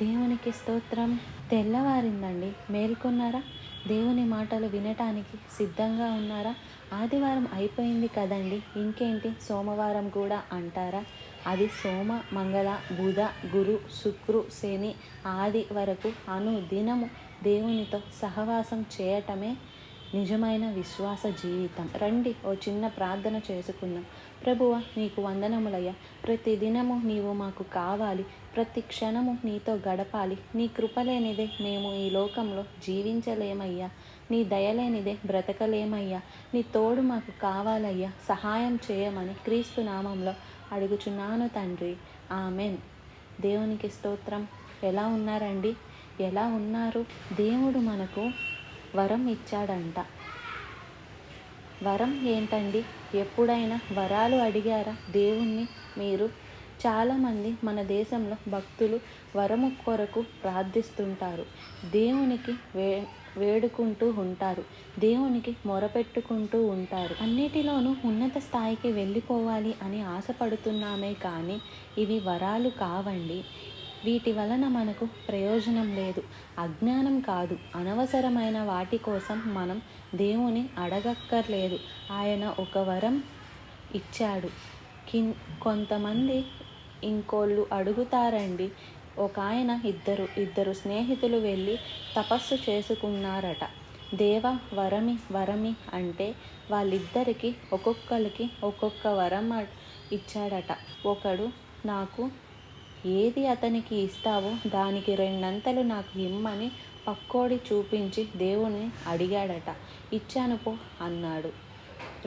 దేవునికి స్తోత్రం. తెల్లవారిందండి, మేల్కొన్నారా? దేవుని మాటలు వినటానికి సిద్ధంగా ఉన్నారా? ఆదివారం అయిపోయింది కదండి, ఇంకేంటి సోమవారం కూడా అంటారా? అది సోమ, మంగళ, బుధ, గురు, శుక్రు, శని, ఆది వరకు అనుదినము దేవునితో సహవాసం చేయటమే నిజమైన విశ్వాస జీవితం. రండి, ఓ చిన్న ప్రార్థన చేసుకుందాం. ప్రభువా, నీకు వందనములయ్యా. ప్రతి దినము నీవు మాకు కావాలి. ప్రతి క్షణము నీతో గడపాలి. నీ కృపలేనిదే మేము ఈ లోకంలో జీవించలేమయ్యా. నీ దయలేనిదే బ్రతకలేమయ్యా. నీ తోడు మాకు కావాలయ్యా. సహాయం చేయమని క్రీస్తు నామంలో అడుగుచున్నాను తండ్రి. ఆమెన్. దేవునికి స్తోత్రం. ఎలా ఉన్నారండి? ఎలా ఉన్నారు? దేవుడు మనకు వరం ఇచ్చాడంట. వరం ఏంటండి? ఎప్పుడైనా వరాలు అడిగారా దేవుణ్ణి మీరు? చాలామంది మన దేశంలో భక్తులు వరము కొరకు ప్రార్థిస్తుంటారు. దేవునికి వేడుకుంటూ ఉంటారు. దేవునికి మొరపెట్టుకుంటూ ఉంటారు. అన్నిటిలోనూ ఉన్నత స్థాయికి వెళ్ళిపోవాలి అని ఆశపడుతున్నామే కానీ ఇవి వరాలు కావండి. వీటి వలన మనకు ప్రయోజనం లేదు. అజ్ఞానం కాదు, అనవసరమైన వాటి కోసం మనం దేవుని అడగక్కర్లేదు. ఆయన ఒక వరం ఇచ్చాడు. కొంతమంది ఇంకోళ్ళు అడుగుతారండి. ఒక ఆయన ఇద్దరు స్నేహితులు వెళ్ళి తపస్సు చేసుకున్నారట. దేవ వరమి అంటే వాళ్ళిద్దరికి ఒక్కొక్కరికి ఒక్కొక్క వరం ఇచ్చాడట. ఒకడు, నాకు ఏది అతనికి ఇస్తావో దానికి రెండంతలు నాకు ఇమ్మని పక్కోడి చూపించి దేవుణ్ణి అడిగాడట. ఇచ్చాను పో అన్నాడు.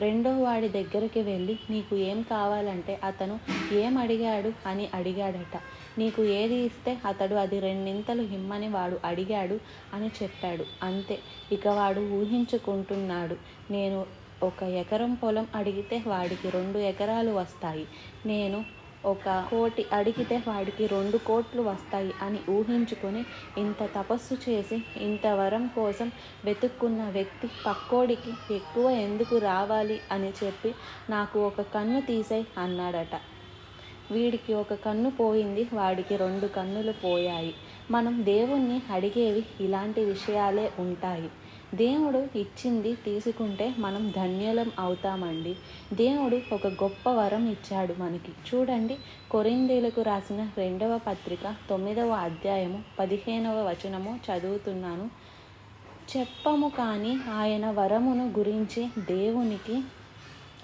రెండో వాడి దగ్గరికి వెళ్ళి, నీకు ఏం కావాలంటే అతను ఏం అడిగాడు అని అడిగాడట. నీకు ఏది ఇస్తే అతడు అది రెండింతలు ఇమ్మని వాడు అడిగాడు అని చెప్పాడు. అంతే. ఇక వాడు ఊహించుకుంటున్నాడు, నేను 1 ఎకరం పొలం అడిగితే వాడికి 2 ఎకరాలు వస్తాయి, నేను 1 కోటి అడిగితే వాడికి 2 కోట్లు వస్తాయి అని ఊహించుకొని ఇంత తపస్సు చేసి ఇంత వరం కోసం వెతుక్కున్న వ్యక్తి పక్కోడికి ఎక్కువ ఎందుకు రావాలి అని చెప్పి, నాకు 1 కన్ను తీసేయ్ అన్నాడట. వీడికి 1 కన్ను పోయింది, వాడికి 2 కన్నులు పోయాయి. మనం దేవుణ్ణి అడిగేవి ఇలాంటి విషయాలే ఉంటాయి. దేవుడు ఇచ్చింది తీసుకుంటే మనం ధన్యులం అవుతామండి. దేవుడు ఒక గొప్ప వరం ఇచ్చాడు మనకి. చూడండి, కొరింథీయులకు రాసిన 2వ పత్రిక 9వ అధ్యాయము 15వ వచనము చదువుతున్నాను. చెప్పము కానీ ఆయన వరమును గురించి దేవునికి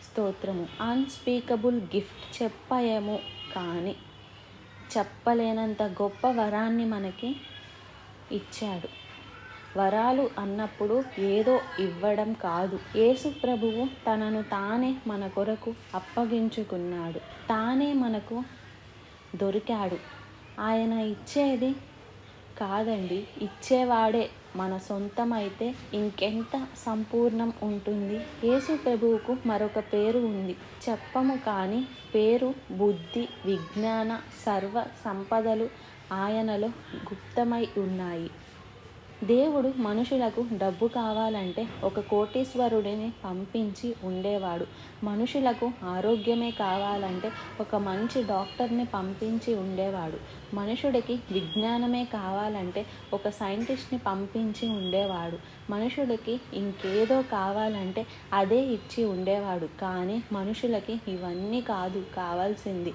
స్తోత్రము. Unspeakable gift. చెప్పయము కానీ చెప్పలేనంత గొప్ప వరాన్ని మనకి ఇచ్చాడు. వరాలు అన్నప్పుడు ఏదో ఇవ్వడం కాదు. యేసు ప్రభువు తనను తానే మన కొరకు అప్పగించుకున్నాడు. తానే మనకు దొరికాడు. ఆయన ఇచ్చేది కాదండి, ఇచ్చేవాడే మన సొంతమైతే ఇంకెంత సంపూర్ణం ఉంటుంది. యేసు ప్రభువుకు మరొక పేరు ఉంది. చెప్పము కానీ పేరు బుద్ధి, విజ్ఞాన, సర్వ సంపదలు ఆయనలో గుప్తమై ఉన్నాయి. దేవుడు మనుషులకు డబ్బు కావాలంటే 1 కోటీశ్వరుడిని పంపించి ఉండేవాడు. మనుషులకు ఆరోగ్యమే కావాలంటే ఒక మంచి డాక్టర్ని పంపించి ఉండేవాడు. మనుషుడికి విజ్ఞానమే కావాలంటే ఒక సైంటిస్ట్ని పంపించి ఉండేవాడు. మనుషుడికి ఇంకేదో కావాలంటే అదే ఇచ్చి ఉండేవాడు. కానీ మనుషులకి ఇవన్నీ కాదు కావాల్సింది.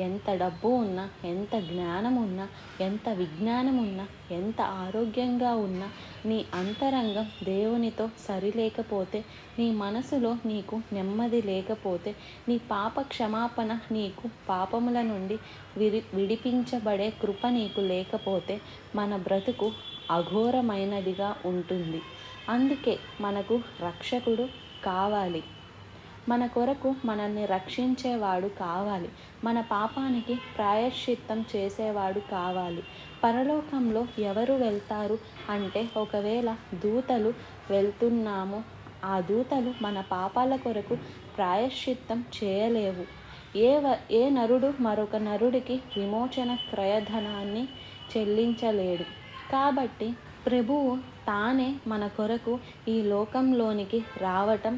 ఎంత డబ్బు ఉన్నా, ఎంత జ్ఞానం ఉన్నా, ఎంత విజ్ఞానం ఉన్నా, ఎంత ఆరోగ్యంగా ఉన్నా, నీ అంతరంగం దేవునితో సరిలేకపోతే, నీ మనసులో నీకు నెమ్మది లేకపోతే, నీ పాప క్షమాపణ నీకు పాపముల నుండి విడిపించబడే కృప నీకు లేకపోతే మన బ్రతుకు అఘోరమైనదిగా ఉంటుంది. అందుకే మనకు రక్షకుడు కావాలి. మన కొరకు మనల్ని రక్షించేవాడు కావాలి. మన పాపానికి ప్రాయశ్చిత్తం చేసేవాడు కావాలి. పరలోకంలో ఎవరు వెళ్తారు అంటే, ఒకవేళ దూతలు వెళ్తున్నాము, ఆ దూతలు మన పాపాల కొరకు ప్రాయశ్చిత్తం చేయలేవు. ఏ నరుడు మరొక నరుడికి విమోచన క్రయధనాన్ని చెల్లించలేడు. కాబట్టి ప్రభువు తానే మన కొరకు ఈ లోకంలోనికి రావటం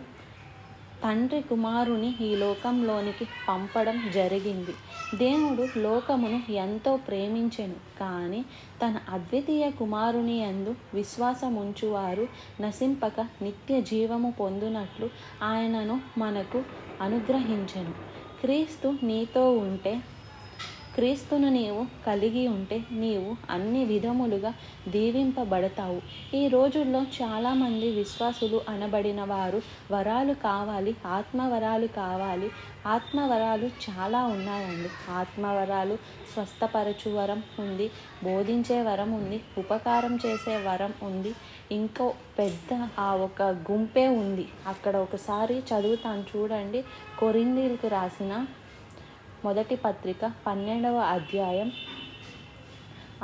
తండ్రి కుమారుని ఈ లోకంలోనికి పంపడం జరిగింది. దేవుడు లోకమును ఎంతో ప్రేమించెను, కానీ తన అద్వితీయ కుమారుని యందు విశ్వాసముంచువారు నశింపక నిత్య జీవము పొందునట్లు ఆయనను మనకు అనుగ్రహించెను. క్రీస్తును నీవు కలిగి ఉంటే నీవు అన్ని విధములుగా దీవింపబడతావు. ఈ రోజుల్లో చాలామంది విశ్వాసులు అనబడిన వారు వరాలు కావాలి, ఆత్మవరాలు కావాలి. ఆత్మవరాలు చాలా ఉన్నాయండి. ఆత్మవరాలు స్వస్థపరచు వరం ఉంది, బోధించే వరం ఉంది, ఉపకారం చేసే వరం ఉంది, ఇంకో పెద్ద ఒక గుంపే ఉంది. అక్కడ ఒకసారి చదువుతాను చూడండి. కొరింథీయులకు రాసిన మొదటి పత్రిక 12వ అధ్యాయం.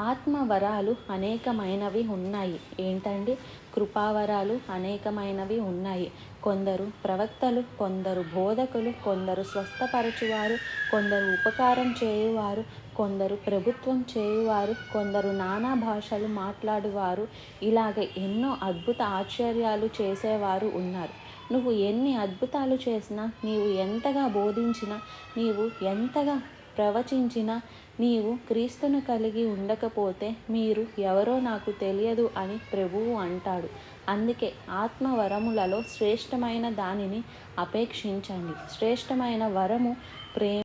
ఆత్మవరాలు అనేకమైనవి ఉన్నాయి. ఏంటండి? కృపావరాలు అనేకమైనవి ఉన్నాయి. కొందరు ప్రవక్తలు, కొందరు బోధకులు, కొందరు స్వస్థపరచువారు, కొందరు ఉపకారం చేయువారు, కొందరు ప్రభుత్వం చేయువారు, కొందరు నానా భాషలు మాట్లాడువారు, ఇలాగ ఎన్నో అద్భుత ఆశ్చర్యాలు చేసేవారు ఉన్నారు. నువ్వు ఎన్ని అద్భుతాలు చేసినా, నీవు ఎంతగా బోధించినా, నీవు ఎంతగా ప్రవచించినా, నీవు క్రీస్తును కలిగి ఉండకపోతే మీరు ఎవరో నాకు తెలియదు అని ప్రభువు అంటాడు. అందుకే ఆత్మవరములలో శ్రేష్టమైన దానిని అపేక్షించండి. శ్రేష్టమైన వరము ప్రేమ.